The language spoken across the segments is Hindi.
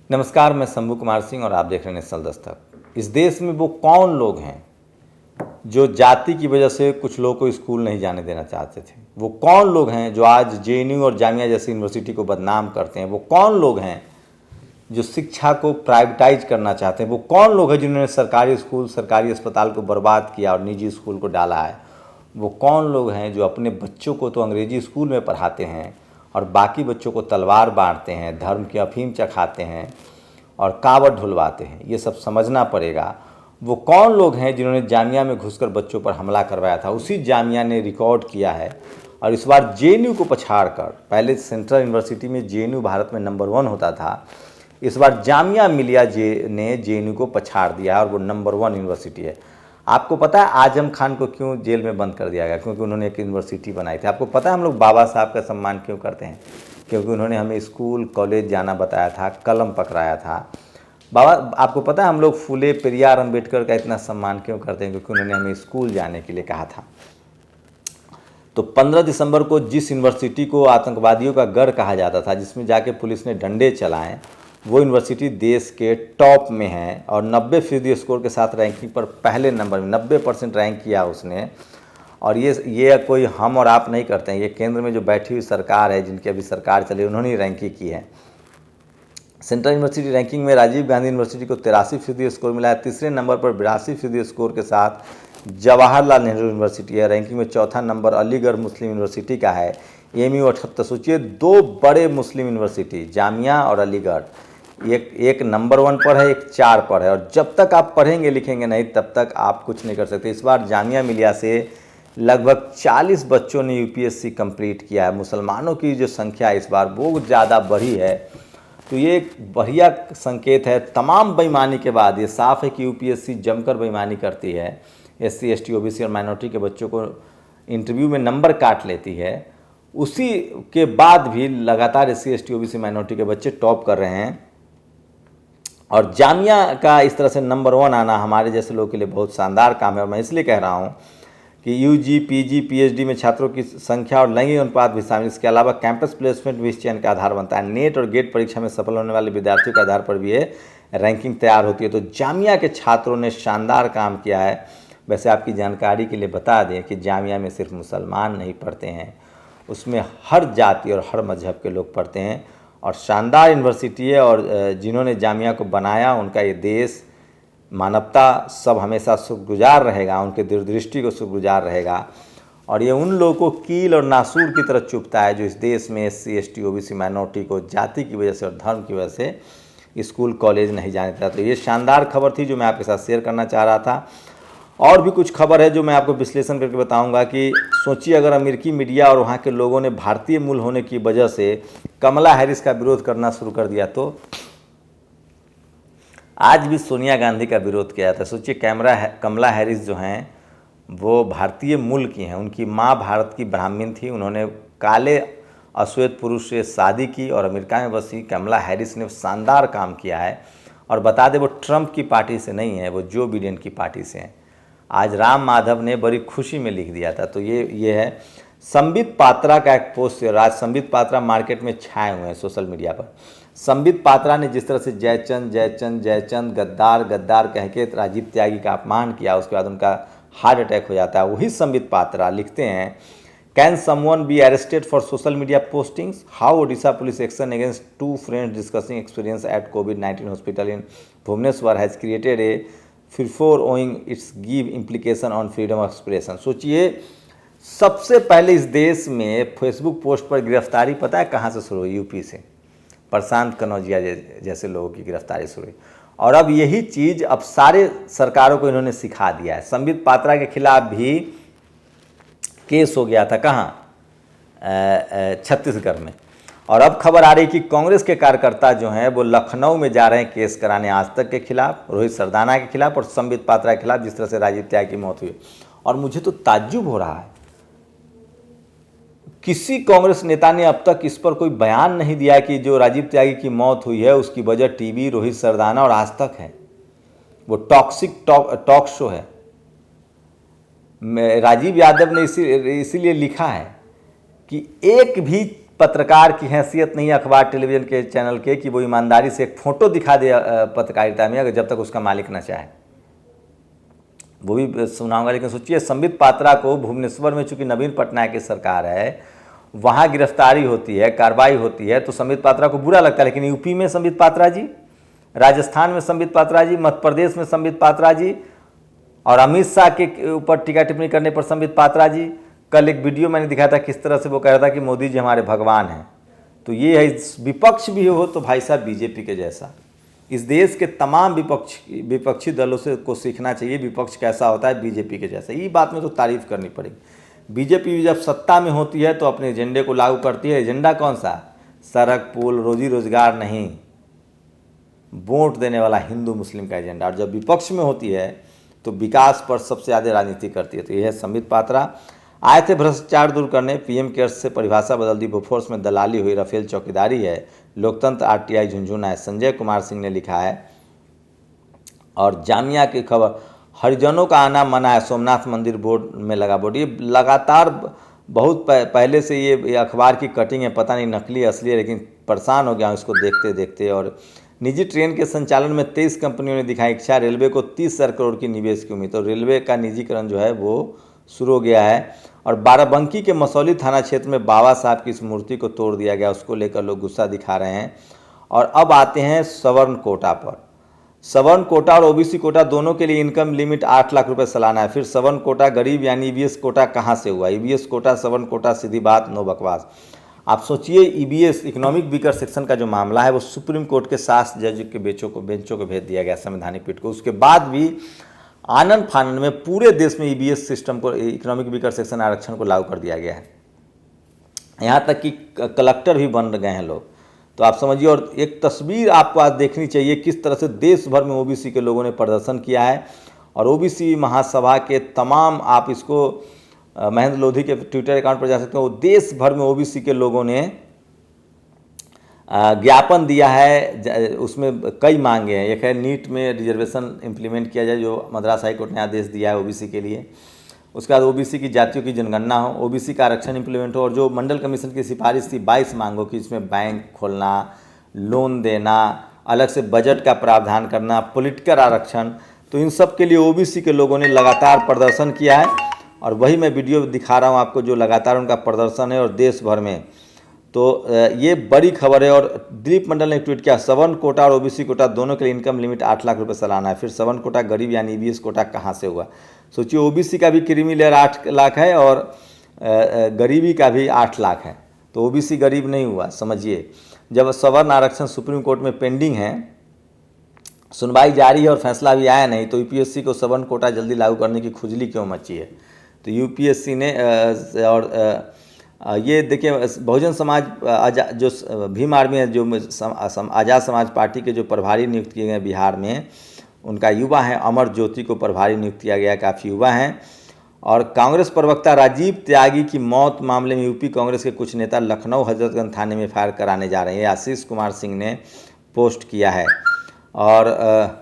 नमस्कार, मैं शंभू कुमार सिंह और आप देख रहे हैं नेशनल दस्तक। इस देश में वो कौन लोग हैं जो जाति की वजह से कुछ लोगों को स्कूल नहीं जाने देना चाहते थे? वो कौन लोग हैं जो आज जेएनयू और जामिया जैसी यूनिवर्सिटी को बदनाम करते हैं? वो कौन लोग हैं जो शिक्षा को प्राइवेटाइज करना चाहते हैं? वो कौन लोग हैं जिन्होंने सरकारी स्कूल, सरकारी अस्पताल को बर्बाद किया और निजी स्कूल को डाला है? वो कौन लोग हैं जो अपने बच्चों को तो अंग्रेजी स्कूल में पढ़ाते हैं और बाकी बच्चों को तलवार बांटते हैं, धर्म की अफीम चखाते हैं और कावड़ ढुलवाते हैं? ये सब समझना पड़ेगा। वो कौन लोग हैं जिन्होंने जामिया में घुसकर बच्चों पर हमला करवाया था? उसी जामिया ने रिकॉर्ड किया है और इस बार जेएनयू को पछाड़कर, पहले सेंट्रल यूनिवर्सिटी में जेएनयू भारत में नंबर 1 होता था, इस बार जामिया मिलिया ने जेएनयू को पछाड़ दिया और वो नंबर 1 यूनिवर्सिटी है। आपको पता है आजम खान को क्यों जेल में बंद कर दिया गया? क्योंकि उन्होंने एक यूनिवर्सिटी बनाई थी। आपको पता है हम लोग बाबा साहब का सम्मान क्यों करते हैं? क्योंकि उन्होंने हमें स्कूल कॉलेज जाना बताया था, कलम पकड़ाया था। बाबा, आपको पता है हम लोग फुले पेरियार अम्बेडकर का इतना सम्मान क्यों करते हैं? क्योंकि उन्होंने हमें स्कूल जाने के लिए कहा था। तो 15 दिसंबर को जिस यूनिवर्सिटी को आतंकवादियों का गढ़ कहा जाता था, जिसमें जाके पुलिस ने डंडे चलाएं, वो यूनिवर्सिटी देश के टॉप में है और 90% स्कोर के साथ रैंकिंग पर पहले नंबर में 90% रैंक किया उसने। और ये कोई हम और आप नहीं करते हैं, ये केंद्र में जो बैठी हुई सरकार है, जिनकी अभी सरकार चली, उन्होंने रैंकिंग की है। सेंट्रल यूनिवर्सिटी रैंकिंग में राजीव गांधी यूनिवर्सिटी को 83% स्कोर मिला है। तीसरे नंबर पर 82% स्कोर के साथ जवाहरलाल नेहरू यूनिवर्सिटी है। रैंकिंग में चौथा नंबर अलीगढ़ मुस्लिम यूनिवर्सिटी का है, एमयू 78। सोचिए, 2 बड़े मुस्लिम यूनिवर्सिटी, जामिया और अलीगढ़, एक नंबर 1 पर है, एक 4 पर है। और जब तक आप पढ़ेंगे लिखेंगे नहीं, तब तक आप कुछ नहीं कर सकते। इस बार जामिया मिलिया से लगभग 40 बच्चों ने यूपीएससी कंप्लीट किया है। मुसलमानों की जो संख्या इस बार वो ज़्यादा बढ़ी है, तो ये एक बढ़िया संकेत है। तमाम बेईमानी के बाद ये साफ है कि यूपीएससी जमकर बेईमानी करती है। एससी, एसटी, ओबीसी और माइनॉरिटी के बच्चों को इंटरव्यू में नंबर काट लेती है। उसी के बाद भी लगातार एससी, एसटी, ओबीसी, माइनॉरिटी के बच्चे टॉप कर रहे हैं। और जामिया का इस तरह से नंबर 1 आना हमारे जैसे लोगों के लिए बहुत शानदार काम है। और मैं इसलिए कह रहा हूँ कि यूजी, पीजी, पीएचडी में छात्रों की संख्या और लैंगिक अनुपात भी शामिल। इसके अलावा कैंपस प्लेसमेंट भी इस चयन का आधार बनता है। नेट और गेट परीक्षा में सफल होने वाले विद्यार्थियों के आधार पर भी ये रैंकिंग तैयार होती है। तो जामिया के छात्रों ने शानदार काम किया है। वैसे आपकी जानकारी के लिए बता दें कि जामिया में सिर्फ मुसलमान नहीं पढ़ते हैं, उसमें हर जाति और हर मजहब के लोग पढ़ते हैं। और शानदार यूनिवर्सिटी है और जिन्होंने जामिया को बनाया, उनका ये देश, मानवता सब हमेशा शुक्रगुजार रहेगा, उनके दूरदृष्टि को शुक्रगुजार रहेगा। और ये उन लोगों को कील और नासूर की तरह चुभता है जो इस देश में एससी, एसटी, ओबीसी, माइनॉरिटी को जाति की वजह से और धर्म की वजह से स्कूल कॉलेज नहीं जाने देता। तो ये शानदार खबर थी जो मैं आपके साथ शेयर करना चाह रहा था। और भी कुछ खबर है जो मैं आपको विश्लेषण करके बताऊंगा कि सोचिए अगर अमेरिकी मीडिया और वहाँ के लोगों ने भारतीय मूल होने की वजह से कमला हैरिस का विरोध करना शुरू कर दिया, तो आज भी सोनिया गांधी का विरोध किया जाता है। सोचिए, कमला हैरिस जो हैं वो भारतीय मूल की हैं। उनकी माँ भारत की ब्राह्मण थी, उन्होंने काले अश्वेत पुरुष से शादी की और अमेरिका में बसी। कमला हैरिस ने शानदार काम किया है। और बता दें, वो ट्रंप की पार्टी से नहीं है, वो जो बिडेन की पार्टी से हैं। आज राम माधव ने बड़ी खुशी में लिख दिया था। तो ये है संबित पात्रा का एक पोस्ट। आज संबित पात्रा मार्केट में छाए हुए हैं सोशल मीडिया पर। संबित पात्रा ने जिस तरह से जयचंद जयचंद जयचंद गद्दार गद्दार कह के राजीव त्यागी का अपमान किया, उसके बाद उनका हार्ट अटैक हो जाता है। वही संबित पात्रा लिखते हैं, can someone be arrested for social media postings? How Odisha police action against 2 friends discussing experience at कोविड-19 hospital in Bhubaneswar has created a fear owing its give implication on freedom of expression. सोचिए, सबसे पहले इस देश में फेसबुक पोस्ट पर गिरफ्तारी पता है कहाँ से शुरू हुई? यूपी से। प्रशांत कनौजिया जैसे लोगों की गिरफ्तारी शुरू हुई। और अब यही चीज़ अब सारे सरकारों को इन्होंने सिखा दिया है। संबित पात्रा के खिलाफ भी केस हो गया था, कहाँ? छत्तीसगढ़ में। और अब खबर आ रही कि कांग्रेस के कार्यकर्ता जो हैं वो लखनऊ में जा रहे हैं केस कराने, आज तक के खिलाफ, रोहित सरदाना के खिलाफ और संबित पात्रा के खिलाफ, जिस तरह से राजीव त्यागी की मौत हुई। और मुझे तो ताज्जुब हो रहा है, किसी कांग्रेस नेता ने अब तक इस पर कोई बयान नहीं दिया कि जो राजीव त्यागी की मौत हुई है उसकी वजह टीवी, रोहित सरदाना और आज तक है। वो टॉक्सिक टॉक शो है। राजीव यादव ने इसीलिए लिखा है कि एक भी पत्रकार की हैसियत नहीं है अखबार टेलीविज़न के चैनल के कि वो ईमानदारी से एक फ़ोटो दिखा दे पत्रकारिता में, अगर जब तक उसका मालिक ना चाहे। वो भी सुनाऊंगा, लेकिन सोचिए संबित पात्रा को भुवनेश्वर में, चूंकि नवीन पटनायक की सरकार है, वहाँ गिरफ्तारी होती है, कार्रवाई होती है, तो संबित पात्रा को बुरा लगता है। लेकिन यूपी में संबित पात्रा जी, राजस्थान में संबित पात्रा जी, मध्य प्रदेश में संबित पात्रा जी, और अमित शाह के ऊपर टीका टिप्पणी करने पर संबित पात्रा जी। कल एक वीडियो मैंने दिखाया था किस तरह से वो कह रहा था कि मोदी जी हमारे भगवान हैं। तो ये है, विपक्ष भी हो तो भाई साहब बीजेपी के जैसा। इस देश के तमाम विपक्षी दलों से को सीखना चाहिए विपक्ष कैसा होता है, बीजेपी के जैसा। ये बात में तो तारीफ करनी पड़ेगी। बीजेपी जब सत्ता में होती है तो अपने एजेंडे को लागू करती है। एजेंडा कौन सा? सड़क पुल, रोजी रोजगार नहीं, वोट देने वाला हिंदू मुस्लिम का एजेंडा। और जब विपक्ष में होती है तो विकास पर सबसे ज़्यादा राजनीति करती है। तो यह है संबित पात्रा। आए थे भ्रष्टाचार दूर करने, पीएम केयर्स से परिभाषा बदल दी, बोफोर्स में दलाली हुई, राफेल चौकीदारी है, लोकतंत्र आरटीआई झुंझुना है, संजय कुमार सिंह ने लिखा है। और जामिया की खबर, हरिजनों का आना मना है, सोमनाथ मंदिर बोर्ड में लगा बोर्ड। ये लगातार बहुत पहले से ये अखबार की कटिंग है, पता नहीं नकली असली है, लेकिन परेशान हो गया हूँ इसको देखते देखते। और निजी ट्रेन के संचालन में 23 कंपनियों ने दिखाई इच्छा, रेलवे को 30,000 करोड़ की निवेश की उम्मीद। तो रेलवे का निजीकरण जो है वो शुरू हो गया है। और बाराबंकी के मसौली थाना क्षेत्र में बाबा साहब की इस मूर्ति को तोड़ दिया गया, उसको लेकर लोग गुस्सा दिखा रहे हैं। और अब आते हैं सवर्ण कोटा पर। सवर्ण कोटा और ओबीसी कोटा दोनों के लिए इनकम लिमिट 8 लाख रुपए सालाना है। फिर सवर्ण कोटा गरीब यानी ईबीएस कोटा कहाँ से हुआ? ईबीएस कोटा सवर्ण कोटा, सीधी बात, नो बकवास। आप सोचिए, ईबीएस इकोनॉमिक वीकर सेक्शन का जो मामला है वो सुप्रीम कोर्ट के 7 जज के बेंचों को भेज दिया गया, संवैधानिक पीठ को। उसके बाद भी आनंद फानंद में पूरे देश में ईबीएस सिस्टम को, इकोनॉमिक वीकर सेक्शन आरक्षण को लागू कर दिया गया है। यहाँ तक कि कलेक्टर भी बन गए हैं लोग। तो आप समझिए। और एक तस्वीर आपको आज देखनी चाहिए किस तरह से देश भर में ओबीसी के लोगों ने प्रदर्शन किया है। और ओबीसी महासभा के तमाम, आप इसको महेंद्र लोधी के ट्विटर अकाउंट पर जा सकते हो, देश भर में ओबीसी के लोगों ने ज्ञापन दिया है। उसमें कई मांगे हैं। एक है नीट में रिजर्वेशन इम्प्लीमेंट किया जाए, जो मद्रास हाई कोर्ट ने आदेश दिया है ओबीसी के लिए। उसके बाद ओबीसी की जातियों की जनगणना हो, ओबीसी का आरक्षण इम्प्लीमेंट हो, और जो मंडल कमीशन की सिफारिश थी 22 मांगों की, इसमें बैंक खोलना, लोन देना, अलग से बजट का प्रावधान करना, पॉलिटिकल आरक्षण। तो इन सब के लिए ओबीसी के लोगों ने लगातार प्रदर्शन किया है। और वही मैं वीडियो दिखा रहा हूँ आपको, जो लगातार उनका प्रदर्शन है और देश भर में। तो ये बड़ी खबर है। और दिलीप मंडल ने ट्वीट किया, सवर्ण कोटा और ओबीसी कोटा दोनों के लिए इनकम लिमिट 8 लाख रुपए सालाना है। फिर सवर्ण कोटा गरीब यानी ईबीएस कोटा कहाँ से हुआ? सोचिए, ओबीसी का भी क्रीमी लेयर 8 लाख है और गरीबी का भी 8 लाख है। तो ओबीसी गरीब नहीं हुआ, समझिए। जब सवर्ण आरक्षण सुप्रीम कोर्ट में पेंडिंग है, सुनवाई जारी है और फैसला भी आया नहीं, तो यूपीएससी को सवर्ण कोटा जल्दी लागू करने की खुजली क्यों मची है? तो यूपीएससी ने और ये देखिए, बहुजन समाज जो भीम आर्मी है, जो आज़ाद समाज पार्टी के जो प्रभारी नियुक्त किए गए बिहार में, उनका युवा है अमर ज्योति को प्रभारी नियुक्त किया गया, काफ़ी युवा हैं। और कांग्रेस प्रवक्ता राजीव त्यागी की मौत मामले में यूपी कांग्रेस के कुछ नेता लखनऊ हजरतगंज थाने में फायर कराने जा रहे हैं, आशीष कुमार सिंह ने पोस्ट किया है। और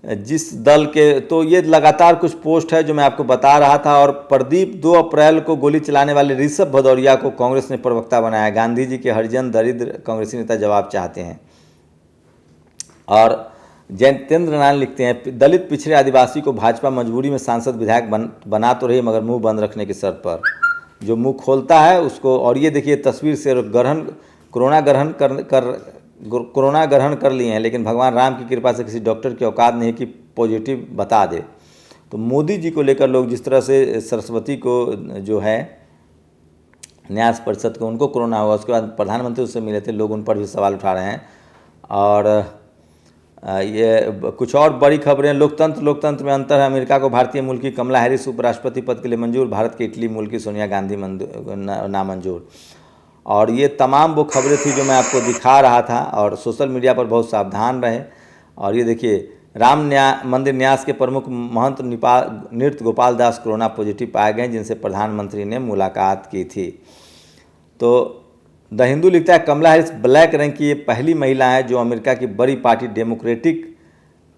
जिस दल के, तो ये लगातार कुछ पोस्ट है जो मैं आपको बता रहा था। और प्रदीप 2 अप्रैल को गोली चलाने वाले ऋषभ भदौरिया को कांग्रेस ने प्रवक्ता बनाया, गांधी जी के हरिजन दरिद्र, कांग्रेसी नेता जवाब चाहते हैं। और जयतेंद्र नारायण लिखते हैं, दलित पिछड़े आदिवासी को भाजपा मजबूरी में सांसद विधायक बना तो रही, मगर मुंह बंद रखने की शर्त पर। जो मुंह खोलता है उसको। और ये देखिए तस्वीर से, कोरोना ग्रहण कर लिए हैं, लेकिन भगवान राम की कृपा से किसी डॉक्टर की औकात नहीं कि पॉजिटिव बता दे। तो मोदी जी को लेकर लोग जिस तरह से, सरस्वती को जो है न्यास परिषद को, उनको कोरोना हुआ, उसके बाद प्रधानमंत्री उससे मिले थे, लोग उन पर भी सवाल उठा रहे हैं। और ये कुछ और बड़ी खबरें, लोकतंत्र में अंतर है, अमेरिका को भारतीय मूल की कमला हैरिस उपराष्ट्रपति पद के लिए मंजूर, भारत के इटली मूल की सोनिया गांधी नामंजूर। और ये तमाम वो खबरें थी जो मैं आपको दिखा रहा था। और सोशल मीडिया पर बहुत सावधान रहे। और ये देखिए, राम मंदिर न्यास के प्रमुख महंत नृत्य गोपाल दास कोरोना पॉजिटिव पाए गए, जिनसे प्रधानमंत्री ने मुलाकात की थी। तो द हिंदू लिखता है, कमला हैरिस ब्लैक रंग की ये पहली महिला है जो अमेरिका की बड़ी पार्टी डेमोक्रेटिक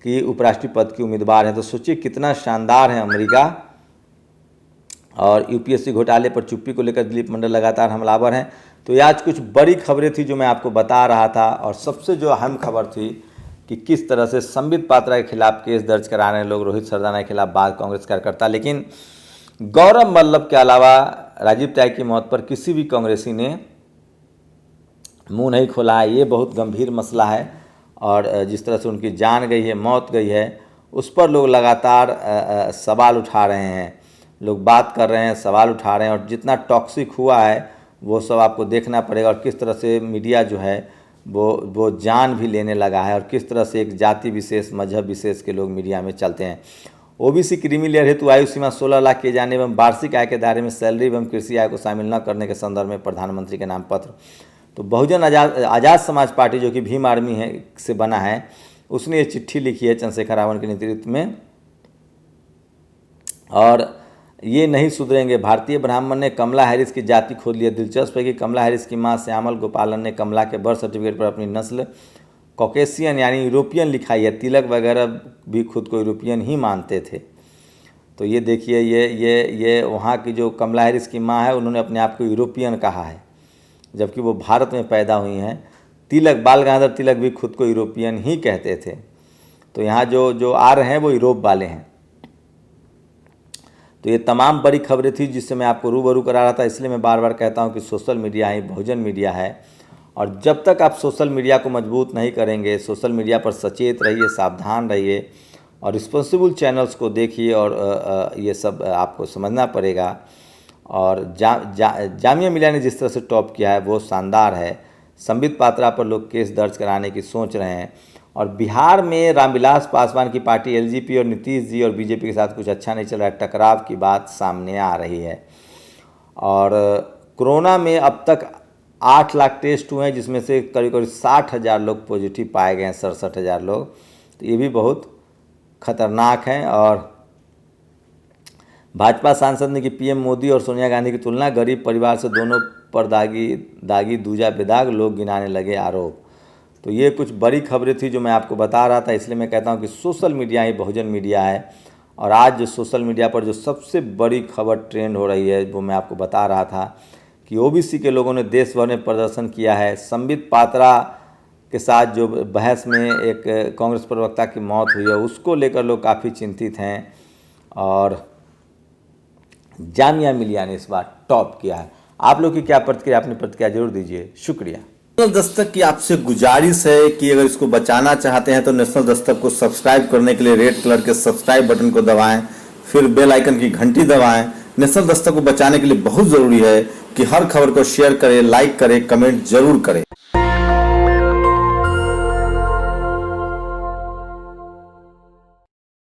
की उपराष्ट्रपति पद की उम्मीदवार है। तो सोचिए कितना शानदार है अमेरिका। और यूपीएससी घोटाले पर चुप्पी को लेकर दिलीप मंडल लगातार हमलावर हैं। तो ये आज कुछ बड़ी खबरें थी जो मैं आपको बता रहा था, और सबसे जो अहम खबर थी कि किस तरह से संबित पात्रा के खिलाफ केस दर्ज कराने लोग, रोहित सरदाना के खिलाफ बाद कांग्रेस कार्यकर्ता। लेकिन गौरव वल्लभ के अलावा राजीव ताई की मौत पर किसी भी कांग्रेसी ने मुंह नहीं खोला है। ये बहुत गंभीर मसला है, और जिस तरह से उनकी जान गई है, मौत गई है, उस पर लोग लगातार सवाल उठा रहे हैं, लोग बात कर रहे हैं, सवाल उठा रहे हैं, और जितना टॉक्सिक हुआ है वो सब आपको देखना पड़ेगा, और किस तरह से मीडिया जो है वो जान भी लेने लगा है, और किस तरह से एक जाति विशेष, मजहब विशेष के लोग मीडिया में चलते हैं। ओबीसी क्रीमी लेयर हेतु आयु सीमा 16 लाख किए जाने एवं वार्षिक आय के दायरे में सैलरी एवं कृषि आय को शामिल न करने के संदर्भ में प्रधानमंत्री के नाम पत्र। तो बहुजन आज़ाद समाज पार्टी जो कि भीम आर्मी है से बना है, उसने ये चिट्ठी लिखी है चंद्रशेखर रावण के नेतृत्व में, और ये नहीं सुधरेंगे। भारतीय ब्राह्मण ने कमला हैरिस की जाति खोद लिया। दिलचस्प है कि कमला हैरिस की मां श्यामल गोपालन ने कमला के बर्थ सर्टिफिकेट पर अपनी नस्ल कॉकेशियन यानी यूरोपियन लिखाई है। तिलक वगैरह भी खुद को यूरोपियन ही मानते थे। तो ये देखिए, ये वहाँ की जो कमला हैरिस की माँ है, उन्होंने अपने आप को यूरोपियन कहा है, जबकि वो भारत में पैदा हुई हैं। तिलक, बाल गंगाधर तिलक भी खुद को यूरोपियन ही कहते थे। तो यहाँ जो आ रहे हैं वो यूरोप वाले हैं। तो ये तमाम बड़ी खबरें थी जिससे मैं आपको रूबरू करा रहा था। इसलिए मैं बार बार कहता हूँ कि सोशल मीडिया ही बहुजन मीडिया है, और जब तक आप सोशल मीडिया को मजबूत नहीं करेंगे, सोशल मीडिया पर सचेत रहिए, सावधान रहिए, और रिस्पॉन्सिबल चैनल्स को देखिए, और ये सब आपको समझना पड़ेगा। और जामिया मिलिया ने जिस तरह से टॉप किया है वो शानदार है। संबित पात्रा पर लोग केस दर्ज कराने की सोच रहे हैं, और बिहार में रामविलास पासवान की पार्टी एलजेपी और नीतीश जी और बीजेपी के साथ कुछ अच्छा नहीं चल रहा है। टकराव की बात सामने आ रही है। और कोरोना में अब तक 8 लाख टेस्ट हुए हैं, जिसमें से करीब 60,000 लोग पॉजिटिव पाए गए हैं, 67,000 लोग। तो ये भी बहुत खतरनाक है। और भाजपा सांसद ने की पीएम मोदी और सोनिया गांधी की तुलना, गरीब परिवार से दोनों पर दागी दूजा बेदाग, लोग गिनाने लगे आरोप। तो ये कुछ बड़ी खबरें थी जो मैं आपको बता रहा था। इसलिए मैं कहता हूँ कि सोशल मीडिया ही बहुजन मीडिया है। और आज जो सोशल मीडिया पर जो सबसे बड़ी खबर ट्रेंड हो रही है वो मैं आपको बता रहा था कि ओबीसी के लोगों ने देश भर में प्रदर्शन किया है। संबित पात्रा के साथ जो बहस में एक कांग्रेस प्रवक्ता की मौत हुई है, उसको लेकर लोग काफ़ी चिंतित हैं, और जामिया मिलिया ने इस बार टॉप किया है। आप लोग की क्या प्रतिक्रिया, अपनी प्रतिक्रिया जरूर दीजिए। शुक्रिया। नेशनल दस्तक की आपसे गुजारिश है कि अगर इसको बचाना चाहते हैं तो नेशनल दस्तक को सब्सक्राइब करने के लिए रेड कलर के सब्सक्राइब बटन को दबाएं, फिर बेल आइकन की घंटी दबाएं। नेशनल दस्तक को बचाने के लिए बहुत जरूरी है कि हर खबर को शेयर करें, लाइक करें, कमेंट जरूर करें।